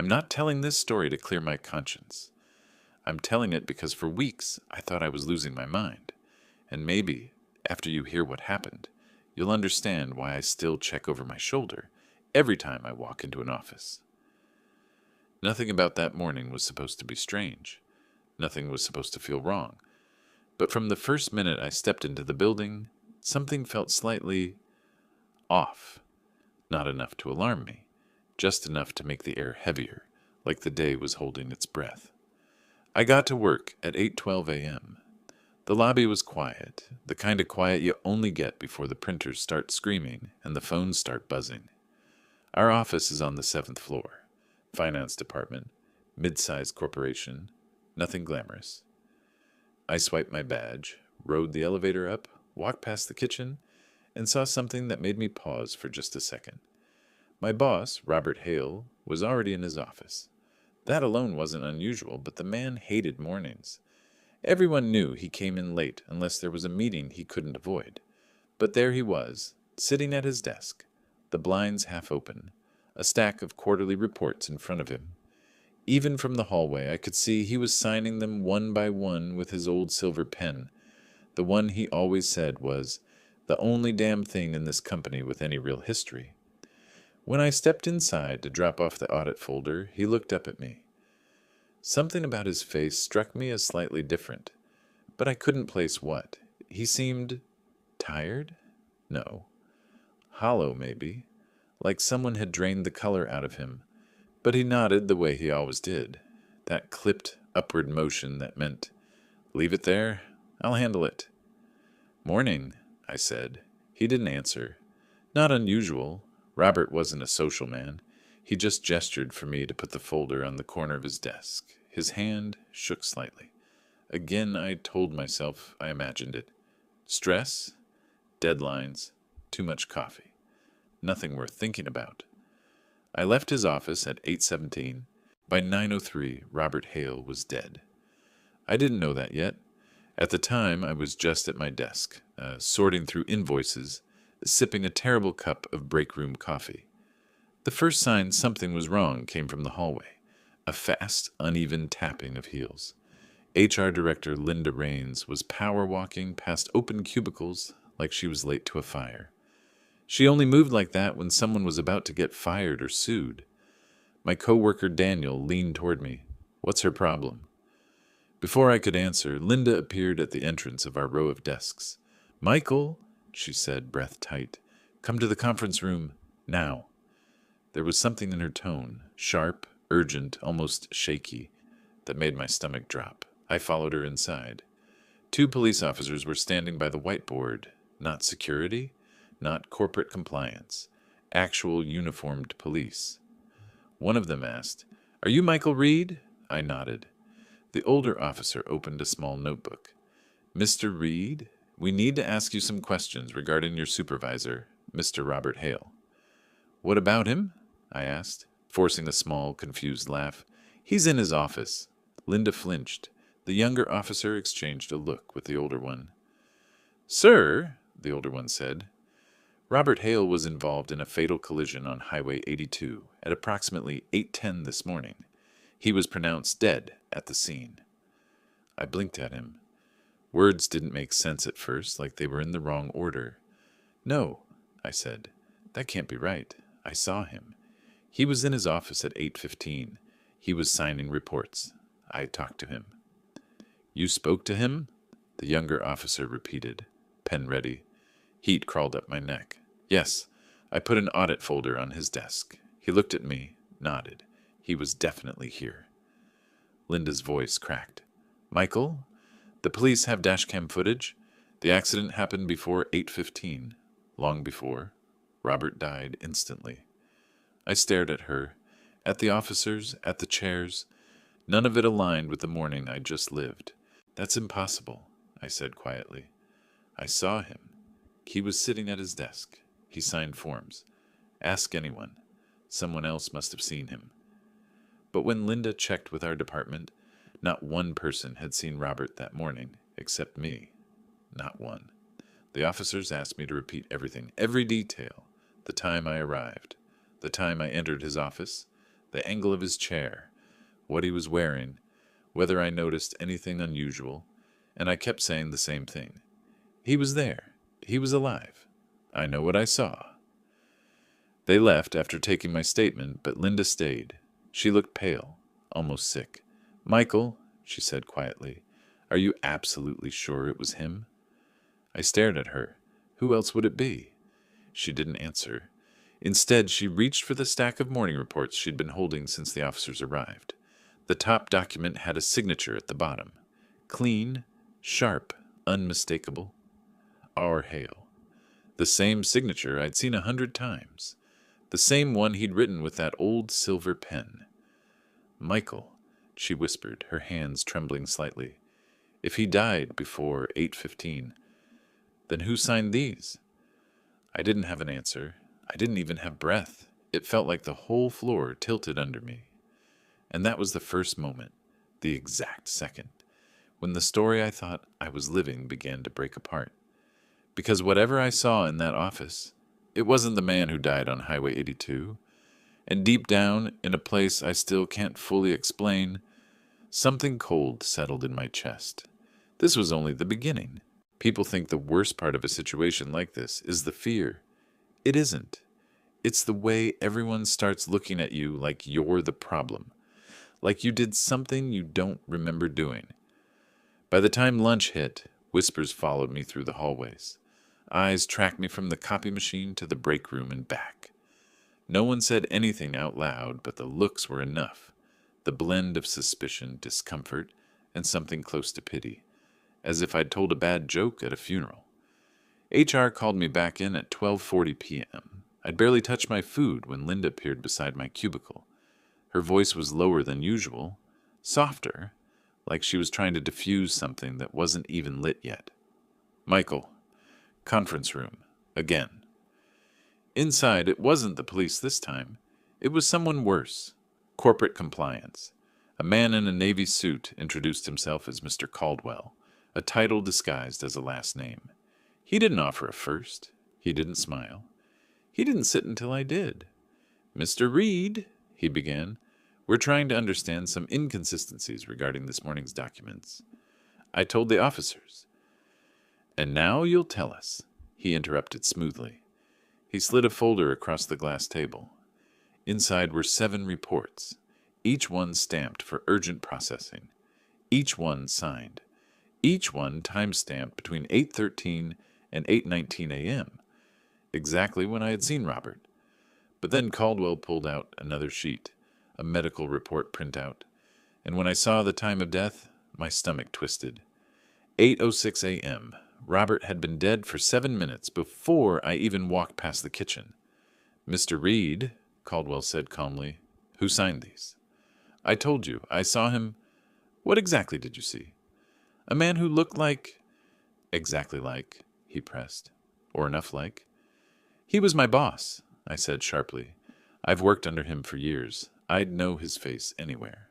I'm not telling this story to clear my conscience. I'm telling it because for weeks I thought I was losing my mind. And maybe, after you hear what happened, you'll understand why I still check over my shoulder every time I walk into an office. Nothing about that morning was supposed to be strange. Nothing was supposed to feel wrong. But from the first minute I stepped into the building, something felt slightly off. Not enough to alarm me, just enough to make the air heavier, like the day was holding its breath. I got to work at 8:12 a.m. The lobby was quiet, the kind of quiet you only get before the printers start screaming and the phones start buzzing. Our office is on the 7th floor. Finance department, mid-sized corporation, nothing glamorous. I swiped my badge, rode the elevator up, walked past the kitchen, and saw something that made me pause for just a second. My boss, Robert Hale, was already in his office. That alone wasn't unusual, but the man hated mornings. Everyone knew he came in late unless there was a meeting he couldn't avoid. But there he was, sitting at his desk, the blinds half open, a stack of quarterly reports in front of him. Even from the hallway, I could see he was signing them one by one with his old silver pen, the one he always said was the only damn thing in this company with any real history. When I stepped inside to drop off the audit folder, he looked up at me. Something about his face struck me as slightly different, but I couldn't place what. He seemed tired? No. Hollow, maybe, like someone had drained the color out of him. But he nodded the way he always did, that clipped upward motion that meant, "Leave it there, I'll handle it." "Morning," I said. He didn't answer. Not unusual. Robert wasn't a social man. He just gestured for me to put the folder on the corner of his desk. His hand shook slightly. Again I told myself I imagined it. Stress, deadlines, too much coffee. Nothing worth thinking about. I left his office at 8:17. By 9:03, Robert Hale was dead. I didn't know that yet. At the time, I was just at my desk, sorting through invoices, sipping a terrible cup of break room coffee. The first sign something was wrong came from the hallway, a fast, uneven tapping of heels. HR Director Linda Raines was power walking past open cubicles like she was late to a fire. She only moved like that when someone was about to get fired or sued. My coworker Daniel leaned toward me. "What's her problem?" Before I could answer, Linda appeared at the entrance of our row of desks. "Michael," she said, breath tight, "come to the conference room, now." There was something in her tone, sharp, urgent, almost shaky, that made my stomach drop. I followed her inside. 2 police officers were standing by the whiteboard. Not security, not corporate compliance. Actual uniformed police. One of them asked, "Are you Michael Reed?" I nodded. The older officer opened a small notebook. "Mr. Reed, we need to ask you some questions regarding your supervisor, Mr. Robert Hale." "What about him?" I asked, forcing a small, confused laugh. "He's in his office." Linda flinched. The younger officer exchanged a look with the older one. "Sir," the older one said, "Robert Hale was involved in a fatal collision on Highway 82 at approximately 8:10 this morning. He was pronounced dead at the scene." I blinked at him. Words didn't make sense at first, like they were in the wrong order. "No," I said. "That can't be right. I saw him. He was in his office at 8:15. He was signing reports. I talked to him." "You spoke to him?" the younger officer repeated, pen ready. Heat crawled up my neck. "Yes, I put an audit folder on his desk." He looked at me, nodded. He was definitely here. Linda's voice cracked. "Michael, the police have dashcam footage. The accident happened before 8:15. Long before. Robert died instantly." I stared at her, at the officers, at the chairs. None of it aligned with the morning I just lived. "That's impossible," I said quietly. "I saw him. He was sitting at his desk. He signed forms. Ask anyone. Someone else must have seen him." But when Linda checked with our department, not one person had seen Robert that morning, except me. Not one. The officers asked me to repeat everything, every detail. The time I arrived. The time I entered his office. the angle of his chair, what he was wearing, whether I noticed anything unusual, and I kept saying the same thing. He was there. He was alive. I know what I saw. They left after taking my statement, but Linda stayed. She looked pale, almost sick. "Michael," she said quietly, "are you absolutely sure it was him?" I stared at her. Who else would it be? She didn't answer. Instead, she reached for the stack of morning reports she'd been holding since the officers arrived. The top document had a signature at the bottom. Clean, sharp, unmistakable. Our Hale. The same signature I'd seen 100 times. The same one he'd written with that old silver pen. "Michael," she whispered, her hands trembling slightly. "If he died before 8:15, then who signed these?" I didn't have an answer. I didn't even have breath. It felt like the whole floor tilted under me. And that was the first moment, the exact second, when the story I thought I was living began to break apart. Because whatever I saw in that office, it wasn't the man who died on Highway 82. And deep down, in a place I still can't fully explain, something cold settled in my chest. This was only the beginning. People think the worst part of a situation like this is the fear. It isn't. It's the way everyone starts looking at you like you're the problem, like you did something you don't remember doing. By the time lunch hit, whispers followed me through the hallways. Eyes tracked me from the copy machine to the break room and back. No one said anything out loud, but the looks were enough. The blend of suspicion, discomfort, and something close to pity, as if I'd told a bad joke at a funeral. HR called me back in at 12:40 p.m. I'd barely touched my food when Linda appeared beside my cubicle. Her voice was lower than usual, softer, like she was trying to diffuse something that wasn't even lit yet. "Michael, conference room, again." Inside, it wasn't the police this time. It was someone worse. Corporate compliance. A man in a navy suit introduced himself as Mr. Caldwell, a title disguised as a last name. He didn't offer a first. He didn't smile. He didn't sit until I did. "Mr. Reed," he began, "we're trying to understand some inconsistencies regarding this morning's documents." I told the officers. "And now you'll tell us," he interrupted smoothly. He slid a folder across the glass table. Inside were 7 reports, each one stamped for urgent processing, each one signed, each one time-stamped between 8:13 and 8:19 a.m., exactly when I had seen Robert. But then Caldwell pulled out another sheet, a medical report printout, and when I saw the time of death, my stomach twisted. 8:06 a.m. Robert had been dead for 7 minutes before I even walked past the kitchen. "Mr. Reed," Caldwell said calmly, "who signed these?" "I told you. I saw him." "What exactly did you see?" "A man who looked like—" "Exactly like," he pressed. "Or enough like." "He was my boss," I said sharply. "I've worked under him for years. I'd know his face anywhere."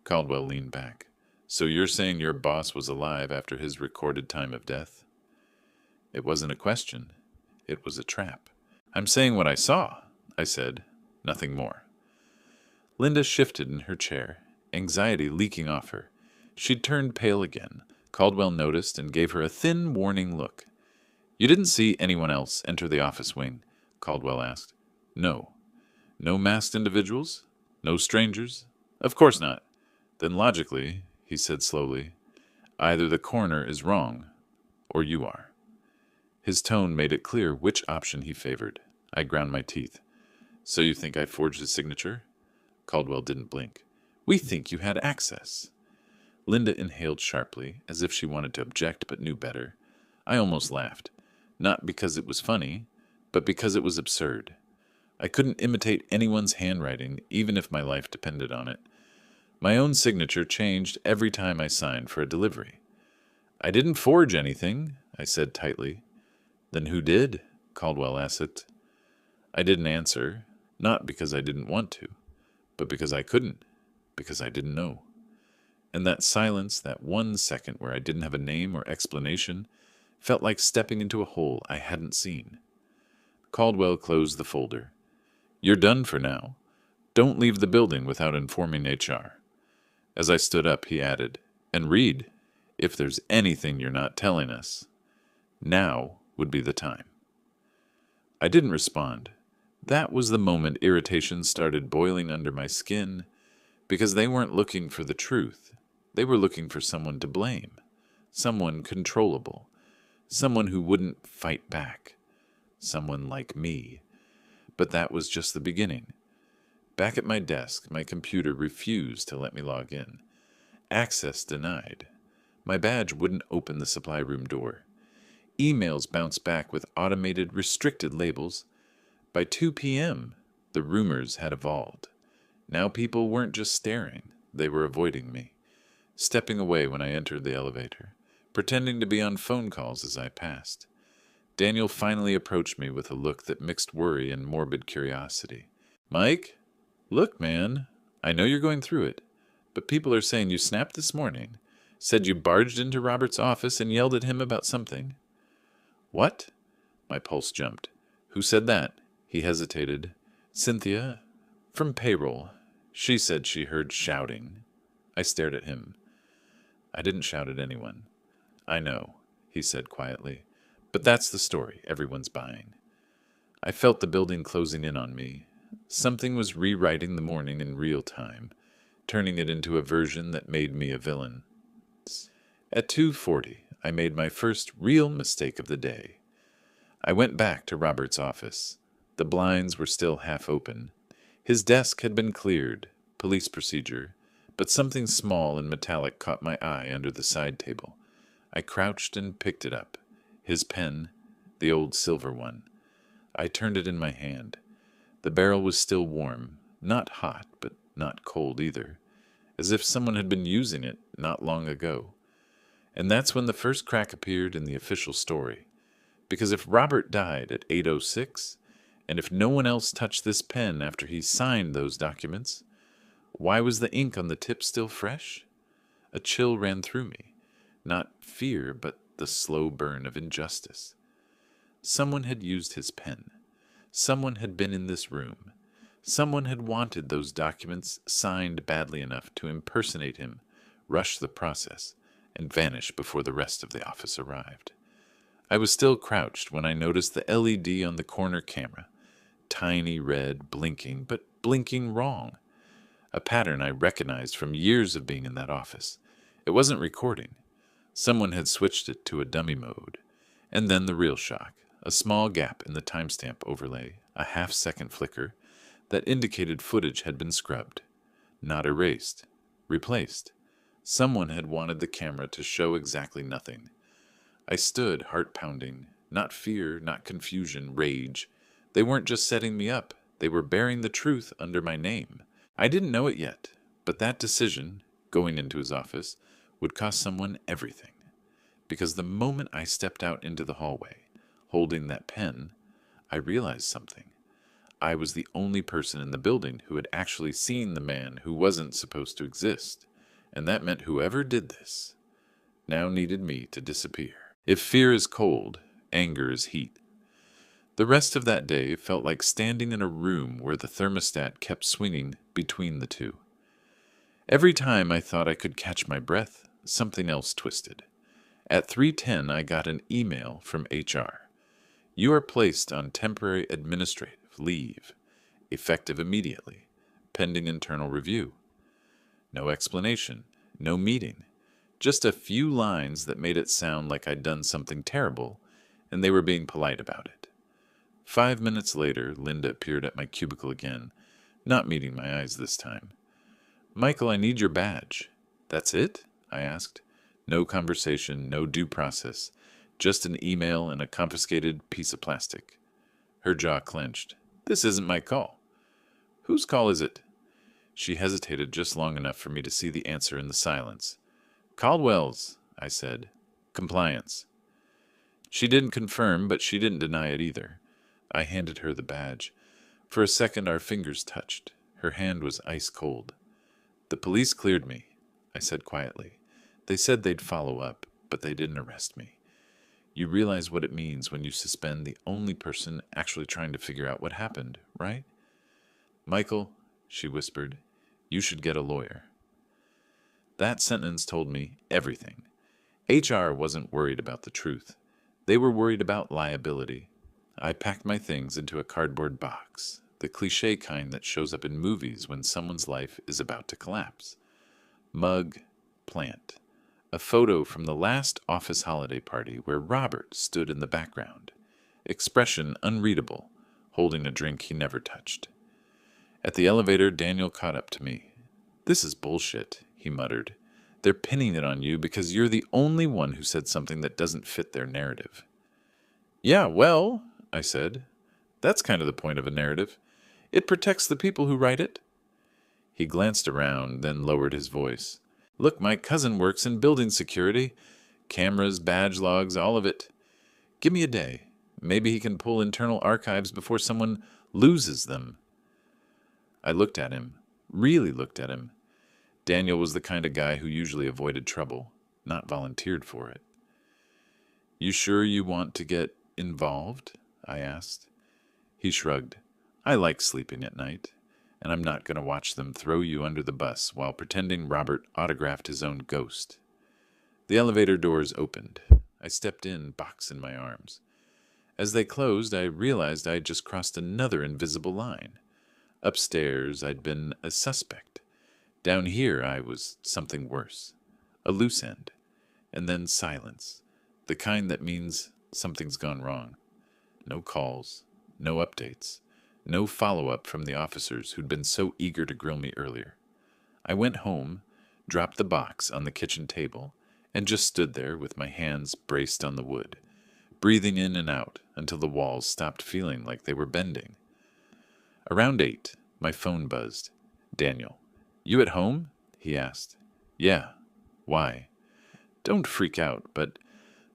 Caldwell leaned back. "So you're saying your boss was alive after his recorded time of death?" It wasn't a question. It was a trap. "I'm saying what I saw," I said. Nothing more. Linda shifted in her chair, anxiety leaking off her. She'd turned pale again. Caldwell noticed and gave her a thin, warning look. "You didn't see anyone else enter the office wing?" Caldwell asked. "No." "No masked individuals? No strangers?" "Of course not." "Then logically," he said slowly, "either the coroner is wrong, or you are." His tone made it clear which option he favored. I ground my teeth. "So you think I forged his signature?" Caldwell didn't blink. "We think you had access." Linda inhaled sharply, as if she wanted to object but knew better. I almost laughed. Not because it was funny, but because it was absurd. I couldn't imitate anyone's handwriting, even if my life depended on it. My own signature changed every time I signed for a delivery. "I didn't forge anything," I said tightly. "Then who did?" Caldwell asked. I didn't answer, not because I didn't want to, but because I couldn't, because I didn't know. And that silence, that 1 second where I didn't have a name or explanation, felt like stepping into a hole I hadn't seen. Caldwell closed the folder. "You're done for now. Don't leave the building without informing HR. As I stood up, he added, and read, if there's anything you're not telling us. Now would be the time. I didn't respond. That was the moment irritation started boiling under my skin, because they weren't looking for the truth. They were looking for someone to blame, someone controllable, someone who wouldn't fight back, someone like me. But that was just the beginning. Back at my desk, my computer refused to let me log in. Access denied. My badge wouldn't open the supply room door. Emails bounced back with automated, restricted labels. By 2 p.m., the rumors had evolved. Now people weren't just staring, they were avoiding me, stepping away when I entered the elevator, pretending to be on phone calls as I passed. Daniel finally approached me with a look that mixed worry and morbid curiosity. Mike? Look, man, I know you're going through it, but people are saying you snapped this morning, said you barged into Robert's office and yelled at him about something. What? My pulse jumped. Who said that? He hesitated. Cynthia, from payroll. She said she heard shouting. I stared at him. I didn't shout at anyone. I know, he said quietly, but that's the story everyone's buying. I felt the building closing in on me. Something was rewriting the morning in real time, turning it into a version that made me a villain. At 2:40, I made my first real mistake of the day. I went back to Robert's office. The blinds were still half open. His desk had been cleared, police procedure, but something small and metallic caught my eye under the side table. I crouched and picked it up. His pen, the old silver one. I turned it in my hand. The barrel was still warm, not hot, but not cold either, as if someone had been using it not long ago. And that's when the first crack appeared in the official story. Because if Robert died at 8:06, and if no one else touched this pen after he signed those documents, why was the ink on the tip still fresh? A chill ran through me. Not fear, but the slow burn of injustice. Someone had used his pen. Someone had been in this room. Someone had wanted those documents signed badly enough to impersonate him, rush the process, and vanish before the rest of the office arrived. I was still crouched when I noticed the LED on the corner camera. Tiny red, blinking, but blinking wrong. A pattern I recognized from years of being in that office. It wasn't recording. Someone had switched it to a dummy mode. And then the real shock. A small gap in the timestamp overlay, a half-second flicker, that indicated footage had been scrubbed. Not erased. Replaced. Someone had wanted the camera to show exactly nothing. I stood, heart pounding. Not fear, not confusion, rage. They weren't just setting me up. They were bearing the truth under my name. I didn't know it yet, but that decision, going into his office, would cost someone everything. Because the moment I stepped out into the hallway, holding that pen, I realized something. I was the only person in the building who had actually seen the man who wasn't supposed to exist, and that meant whoever did this now needed me to disappear. If fear is cold, anger is heat. The rest of that day felt like standing in a room where the thermostat kept swinging between the two. Every time I thought I could catch my breath, something else twisted. At 3:10, I got an email from HR. You are placed on temporary administrative leave, effective immediately, pending internal review. No explanation, no meeting, just a few lines that made it sound like I'd done something terrible, and they were being polite about it. 5 minutes later, Linda appeared at my cubicle again, not meeting my eyes this time. Michael, I need your badge. That's it? I asked. No conversation, no due process, just an email and a confiscated piece of plastic. Her jaw clenched. This isn't my call. Whose call is it? She hesitated just long enough for me to see the answer in the silence. Caldwell's, I said. Compliance. She didn't confirm, but she didn't deny it either. I handed her the badge. For a second our fingers touched. Her hand was ice cold. The police cleared me, I said quietly. They said they'd follow up, but they didn't arrest me. You realize what it means when you suspend the only person actually trying to figure out what happened, right? Michael, she whispered. You should get a lawyer. That sentence told me everything. HR wasn't worried about the truth. They were worried about liability. I packed my things into a cardboard box, the cliché kind that shows up in movies when someone's life is about to collapse. Mug, plant. A photo from the last office holiday party where Robert stood in the background. Expression unreadable, holding a drink he never touched. At the elevator, Daniel caught up to me. This is bullshit, he muttered. They're pinning it on you because you're the only one who said something that doesn't fit their narrative. Yeah, well, I said, that's kind of the point of a narrative. It protects the people who write it. He glanced around, then lowered his voice. Look, my cousin works in building security. Cameras, badge logs, all of it. Give me a day. Maybe he can pull internal archives before someone loses them. I looked at him, really looked at him. Daniel was the kind of guy who usually avoided trouble, not volunteered for it. You sure you want to get involved? I asked. He shrugged. I like sleeping at night, and I'm not going to watch them throw you under the bus while pretending Robert autographed his own ghost. The elevator doors opened. I stepped in, box in my arms. As they closed, I realized I had just crossed another invisible line. Upstairs, I'd been a suspect. Down here, I was something worse. A loose end. And then silence. The kind that means something's gone wrong. No calls. No updates. No follow-up from the officers who'd been so eager to grill me earlier. I went home, dropped the box on the kitchen table, and just stood there with my hands braced on the wood, breathing in and out until the walls stopped feeling like they were bending. Around 8, my phone buzzed. Daniel. You at home? He asked. Yeah. Why? Don't freak out, but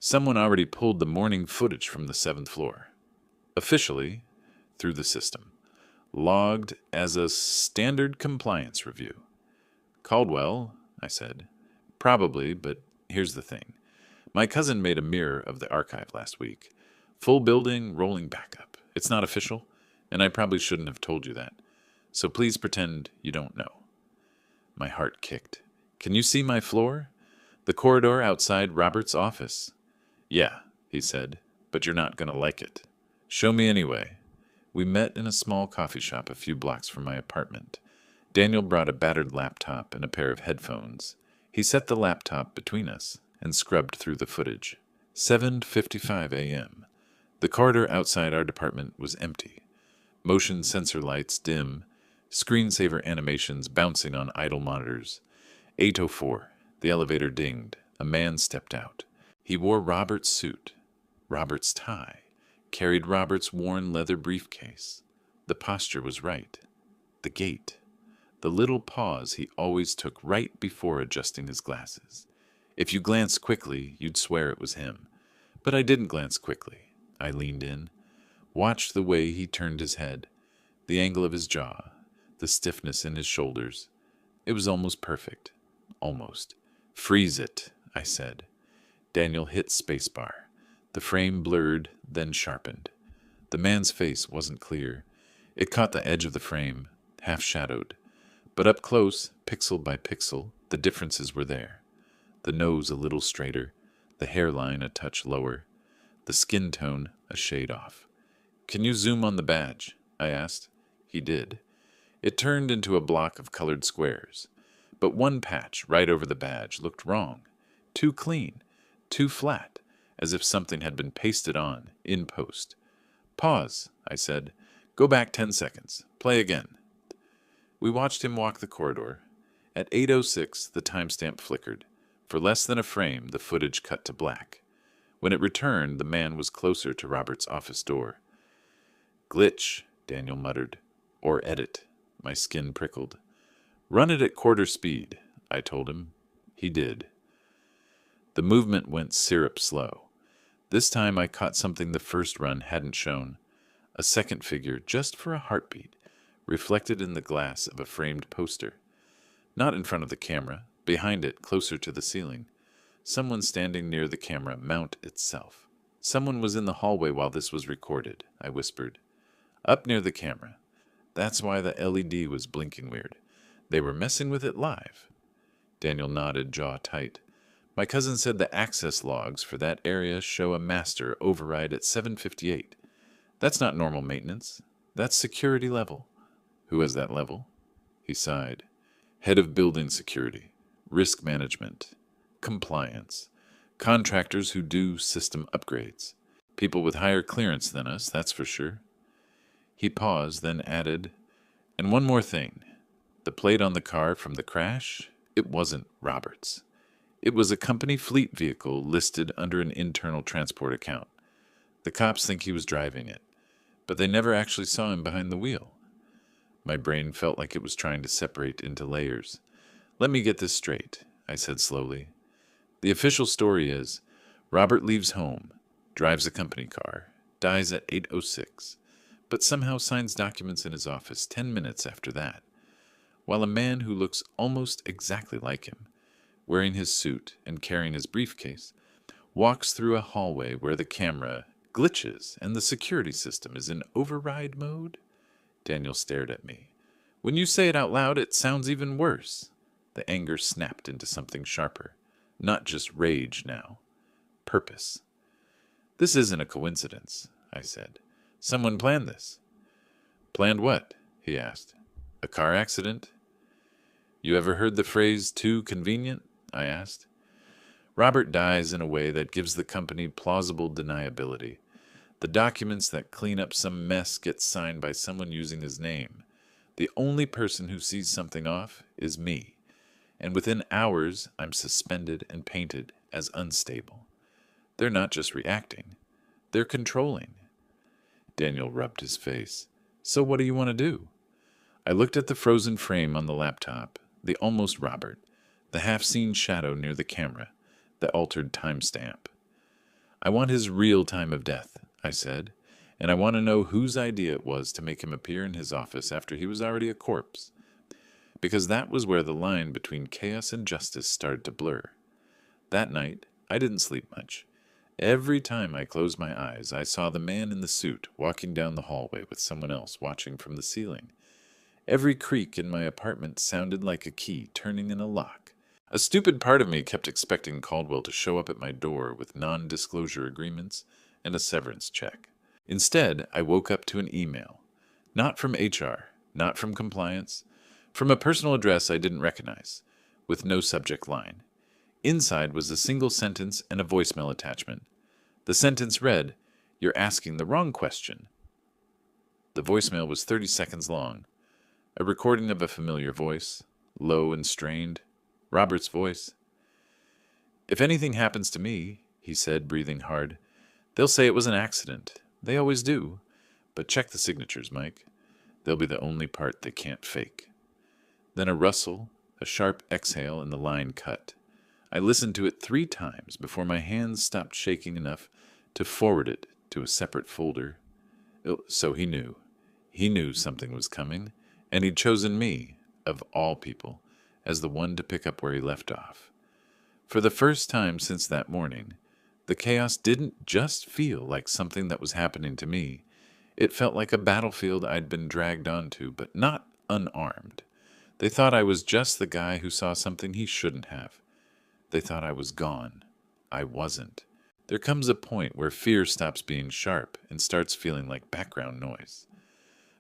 someone already pulled the morning footage from the 7th floor. Officially, through the system. Logged as a standard compliance review. Caldwell, I said. Probably, but here's the thing. My cousin made a mirror of the archive last week. Full building, rolling backup. It's not official, and I probably shouldn't have told you that. So please pretend you don't know. My heart kicked. Can you see my floor? The corridor outside Robert's office. Yeah, he said, but you're not going to like it. Show me anyway. We met in a small coffee shop a few blocks from my apartment. Daniel brought a battered laptop and a pair of headphones. He set the laptop between us and scrubbed through the footage. 7:55 a.m. The corridor outside our department was empty. Motion sensor lights dim, screensaver animations bouncing on idle monitors. 8:04. The elevator dinged. A man stepped out. He wore Robert's suit, Robert's tie, carried Robert's worn leather briefcase. The posture was right. The gait. The little pause he always took right before adjusting his glasses. If you glanced quickly, you'd swear it was him. But I didn't glance quickly. I leaned in, watched the way he turned his head, the angle of his jaw, the stiffness in his shoulders. It was almost perfect. Almost. Freeze it, I said. Daniel hit spacebar. The frame blurred, then sharpened. The man's face wasn't clear. It caught the edge of the frame, half-shadowed. But up close, pixel by pixel, the differences were there. The nose a little straighter, the hairline a touch lower, the skin tone a shade off. Can you zoom on the badge? I asked. He did. It turned into a block of colored squares. But one patch right over the badge looked wrong. Too clean, too flat, as if something had been pasted on, in post. Pause, I said. Go back 10 seconds. Play again. We watched him walk the corridor. At 8:06, the timestamp flickered. For less than a frame, the footage cut to black. When it returned, the man was closer to Robert's office door. Glitch, Daniel muttered. Or edit. My skin prickled. Run it at quarter speed, I told him. He did. The movement went syrup slow. This time I caught something the first run hadn't shown. A second figure, just for a heartbeat, reflected in the glass of a framed poster. Not in front of the camera, behind it, closer to the ceiling. Someone standing near the camera mount itself. Someone was in the hallway while this was recorded, I whispered. Up near the camera. That's why the LED was blinking weird. They were messing with it live. Daniel nodded, jaw tight. My cousin said the access logs for that area show a master override at 7:58. That's not normal maintenance. That's security level. Who has that level? He sighed. Head of building security, risk management, compliance, contractors who do system upgrades. People with higher clearance than us, that's for sure. He paused, then added, and one more thing. The plate on the car from the crash, it wasn't Robert's. It was a company fleet vehicle listed under an internal transport account. The cops think he was driving it, but they never actually saw him behind the wheel. My brain felt like it was trying to separate into layers. Let me get this straight, I said slowly. The official story is, Robert leaves home, drives a company car, dies at 8:06, but somehow signs documents in his office 10 minutes after that, while a man who looks almost exactly like him, wearing his suit and carrying his briefcase, walks through a hallway where the camera glitches and the security system is in override mode. Daniel stared at me. When you say it out loud, it sounds even worse. The anger snapped into something sharper. Not just rage now. Purpose. This isn't a coincidence, I said. Someone planned this. Planned what? He asked. A car accident? You ever heard the phrase too convenient? I asked. Robert dies in a way that gives the company plausible deniability. The documents that clean up some mess get signed by someone using his name. The only person who sees something off is me. And within hours, I'm suspended and painted as unstable. They're not just reacting. They're controlling. Daniel rubbed his face. So what do you want to do? I looked at the frozen frame on the laptop, the almost Robert, the half-seen shadow near the camera, the altered timestamp. I want his real time of death, I said, and I want to know whose idea it was to make him appear in his office after he was already a corpse, because that was where the line between chaos and justice started to blur. That night, I didn't sleep much. Every time I closed my eyes, I saw the man in the suit walking down the hallway with someone else watching from the ceiling. Every creak in my apartment sounded like a key turning in a lock. A stupid part of me kept expecting Caldwell to show up at my door with non-disclosure agreements and a severance check. Instead, I woke up to an email. Not from HR, not from compliance, from a personal address I didn't recognize, with no subject line. Inside was a single sentence and a voicemail attachment. The sentence read, "You're asking the wrong question." The voicemail was 30 seconds long. A recording of a familiar voice, low and strained. Robert's voice. "If anything happens to me," he said, breathing hard, "they'll say it was an accident. They always do. But check the signatures, Mike. They'll be the only part they can't fake." Then a rustle, a sharp exhale, and the line cut. I listened to it 3 times before my hands stopped shaking enough to forward it to a separate folder. So he knew. He knew something was coming, and he'd chosen me, of all people, as the one to pick up where he left off. For the first time since that morning, the chaos didn't just feel like something that was happening to me. It felt like a battlefield I'd been dragged onto, but not unarmed. They thought I was just the guy who saw something he shouldn't have. They thought I was gone. I wasn't. There comes a point where fear stops being sharp and starts feeling like background noise.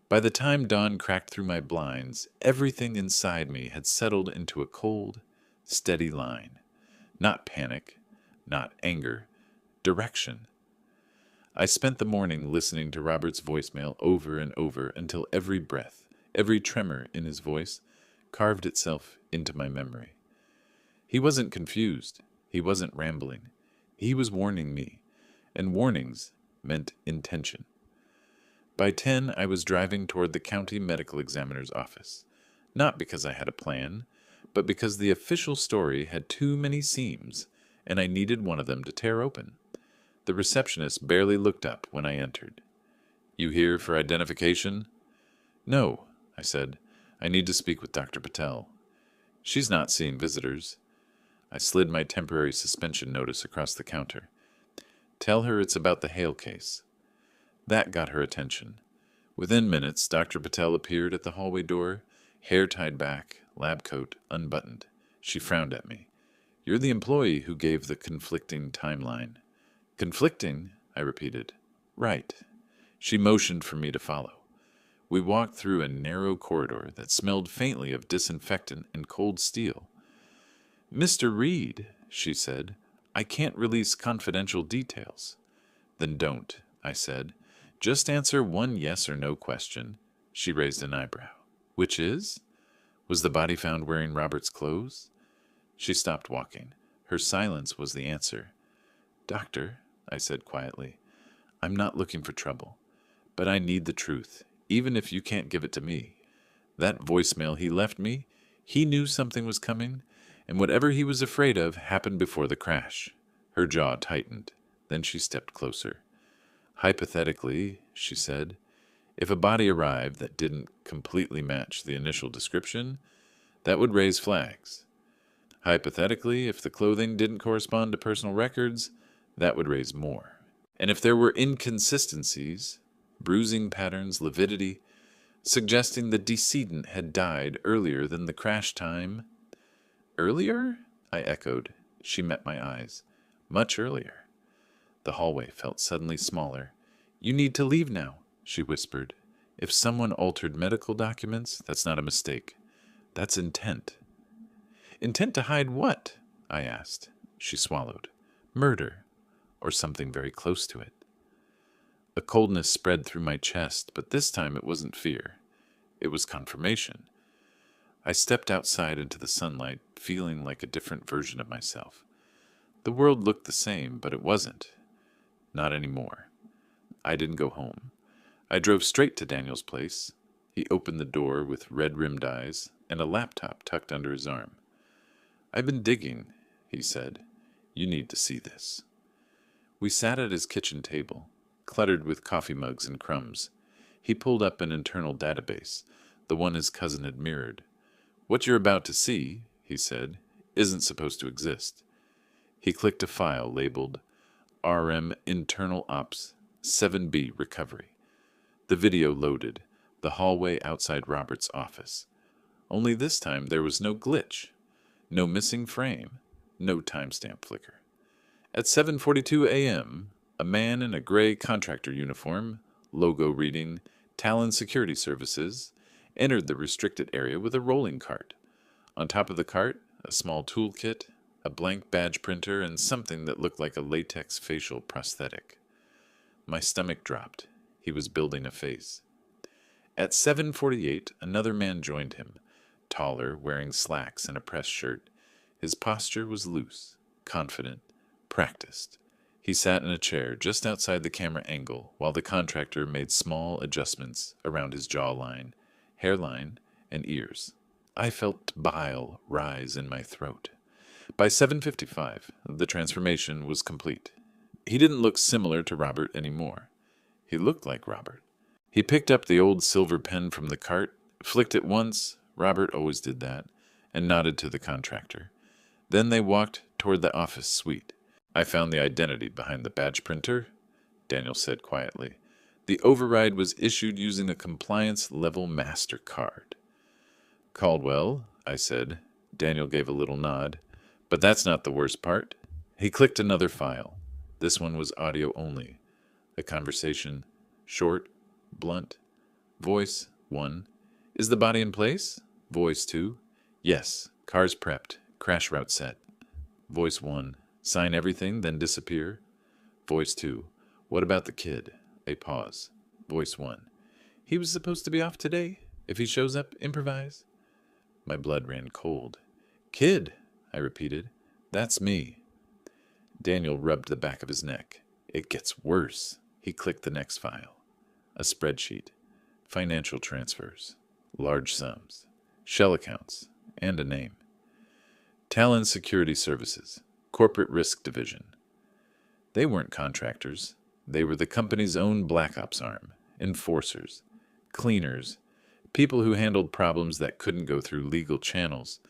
By the time dawn cracked through my blinds, everything inside me had settled into a cold, steady line. Not panic, not anger, direction. I spent the morning listening to Robert's voicemail over and over until every breath, every tremor in his voice, carved itself into my memory. He wasn't confused. He wasn't rambling. He was warning me, and warnings meant intention. By 10, I was driving toward the county medical examiner's office, not because I had a plan, but because the official story had too many seams, and I needed one of them to tear open. The receptionist barely looked up when I entered. "You here for identification?" "No," I said. "I need to speak with Dr. Patel." "She's not seeing visitors." I slid my temporary suspension notice across the counter. "Tell her it's about the Hale case." That got her attention. Within minutes, Dr. Patel appeared at the hallway door, hair tied back, lab coat unbuttoned. She frowned at me. "You're the employee who gave the conflicting timeline." "Conflicting?" I repeated. "Right." She motioned for me to follow. We walked through a narrow corridor that smelled faintly of disinfectant and cold steel. "Mr. Reed," she said, "I can't release confidential details." "Then don't," I said. "Just answer one yes or no question." She raised an eyebrow. "Which is? Was the body found wearing Robert's clothes?" She stopped walking. Her silence was the answer. "Doctor," I said quietly, "I'm not looking for trouble, but I need the truth, even if you can't give it to me. That voicemail he left me, he knew something was coming, and whatever he was afraid of happened before the crash." Her jaw tightened. Then she stepped closer. "Hypothetically," she said, "if a body arrived that didn't completely match the initial description, that would raise flags. Hypothetically, if the clothing didn't correspond to personal records, that would raise more. And if there were inconsistencies, bruising patterns, lividity, suggesting the decedent had died earlier than the crash time." "Earlier?" I echoed. She met my eyes. "Much earlier." The hallway felt suddenly smaller. "You need to leave now," she whispered. "If someone altered medical documents, that's not a mistake. That's intent." "Intent to hide what?" I asked. She swallowed. "Murder, or something very close to it." A coldness spread through my chest, but this time it wasn't fear. It was confirmation. I stepped outside into the sunlight, feeling like a different version of myself. The world looked the same, but it wasn't. Not anymore. I didn't go home. I drove straight to Daniel's place. He opened the door with red-rimmed eyes and a laptop tucked under his arm. "I've been digging," he said. "You need to see this." We sat at his kitchen table, cluttered with coffee mugs and crumbs. He pulled up an internal database, the one his cousin had mirrored. "What you're about to see," he said, "isn't supposed to exist." He clicked a file labeled RM Internal Ops 7B Recovery. The video loaded, the hallway outside Robert's office. Only this time there was no glitch, no missing frame, no timestamp flicker. At 7:42 a.m., a man in a gray contractor uniform, logo reading Talon Security Services, entered the restricted area with a rolling cart. On top of the cart, a small toolkit, a blank badge printer, and something that looked like a latex facial prosthetic. My stomach dropped. He was building a face. At 7:48, another man joined him, taller, wearing slacks and a press shirt. His posture was loose, confident, practiced. He sat in a chair just outside the camera angle while the contractor made small adjustments around his jawline, hairline, and ears. I felt bile rise in my throat. By 7:55, the transformation was complete. He didn't look similar to Robert anymore. He looked like Robert. He picked up the old silver pen from the cart, flicked it once, Robert always did that, and nodded to the contractor. Then they walked toward the office suite. "I found the identity behind the badge printer," Daniel said quietly. "The override was issued using a compliance-level MasterCard." "Caldwell," I said. Daniel gave a little nod. "But that's not the worst part." He clicked another file. This one was audio only. A conversation. Short, blunt. Voice 1. "Is the body in place?" Voice 2. "Yes. Car's prepped. Crash route set." Voice 1. "Sign everything, then disappear." Voice 2. "What about the kid?" A pause. Voice 1. "He was supposed to be off today. If he shows up, improvise." My blood ran cold. "Kid," I repeated. "That's me." Daniel rubbed the back of his neck. "It gets worse." He clicked the next file. A spreadsheet. Financial transfers. Large sums. Shell accounts. And a name. Talon Security Services. Corporate Risk Division. They weren't contractors. They were the company's own Black Ops arm. Enforcers. Cleaners. People who handled problems that couldn't go through legal channels.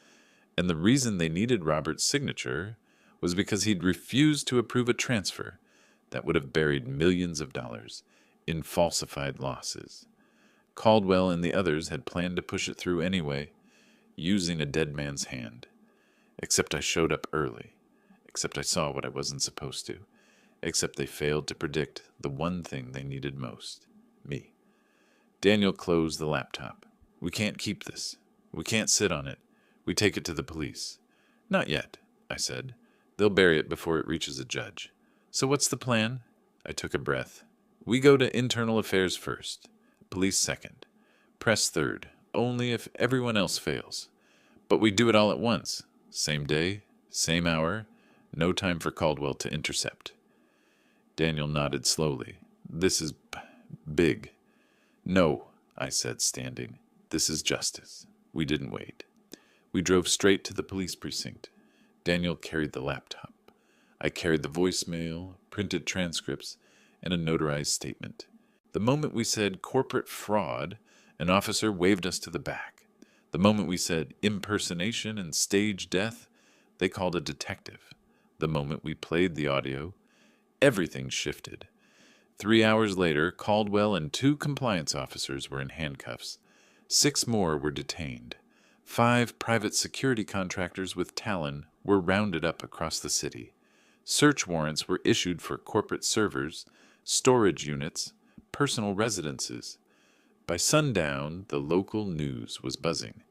And the reason they needed Robert's signature was because he'd refused to approve a transfer that would have buried millions of dollars in falsified losses. Caldwell and the others had planned to push it through anyway, using a dead man's hand. Except I showed up early. Except I saw what I wasn't supposed to. Except they failed to predict the one thing they needed most. Me. Daniel closed the laptop. We can't keep this. We can't sit on it. We take it to the police. Not yet, I said. They'll bury it before it reaches a judge. So what's the plan? I took a breath. We go to internal affairs first. Police second. Press third. Only if everyone else fails. But we do it all at once. Same day, same hour. No time for Caldwell to intercept. Daniel nodded slowly. This is big. No, I said, standing. This is justice. We didn't wait. We drove straight to the police precinct. Daniel carried the laptop. I carried the voicemail, printed transcripts, and a notarized statement. The moment we said corporate fraud, an officer waved us to the back. The moment we said impersonation and stage death, they called a detective. The moment we played the audio, everything shifted. 3 hours later, Caldwell and 2 compliance officers were in handcuffs. 6 more were detained. 5 private security contractors with Talon were rounded up across the city. Search warrants were issued for corporate servers, storage units, personal residences. By sundown, the local news was buzzing.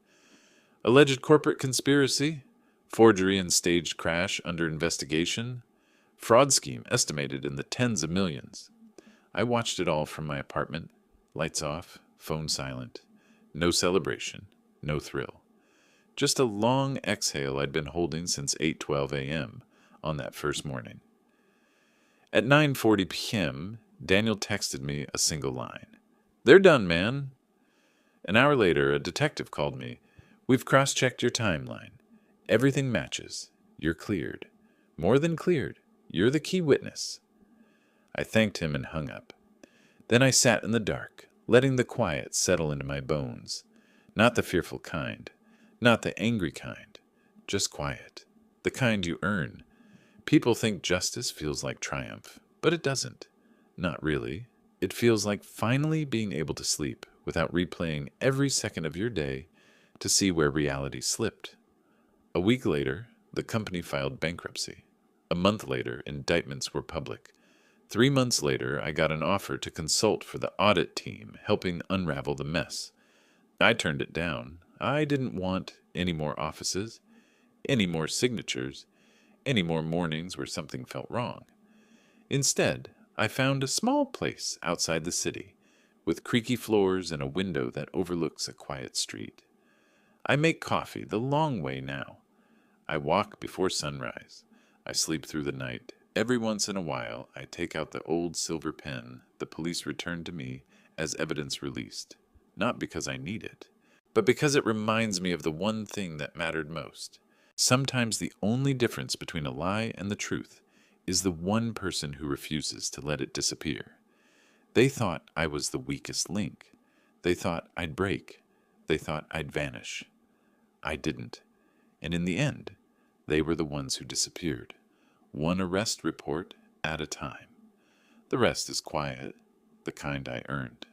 Alleged corporate conspiracy, forgery and staged crash under investigation, fraud scheme estimated in the tens of millions. I watched it all from my apartment, lights off, phone silent. No celebration, no thrill. Just a long exhale I'd been holding since 8:12 a.m. on that first morning. At 9:40 p.m., Daniel texted me a single line. They're done, man. An hour later, a detective called me. We've cross-checked your timeline. Everything matches. You're cleared. More than cleared. You're the key witness. I thanked him and hung up. Then I sat in the dark, letting the quiet settle into my bones. Not the fearful kind. Not the angry kind. Just quiet. The kind you earn. People think justice feels like triumph, but it doesn't. Not really. It feels like finally being able to sleep without replaying every second of your day to see where reality slipped. A week later, the company filed bankruptcy. A month later, indictments were public. 3 months later, I got an offer to consult for the audit team, helping unravel the mess. I turned it down. I didn't want any more offices, any more signatures, any more mornings where something felt wrong. Instead, I found a small place outside the city, with creaky floors and a window that overlooks a quiet street. I make coffee the long way now. I walk before sunrise. I sleep through the night. Every once in a while, I take out the old silver pen the police returned to me as evidence released, not because I need it, but because it reminds me of the one thing that mattered most. Sometimes the only difference between a lie and the truth is the one person who refuses to let it disappear. They thought I was the weakest link. They thought I'd break. They thought I'd vanish. I didn't. And in the end, they were the ones who disappeared. One arrest report at a time. The rest is quiet, the kind I earned.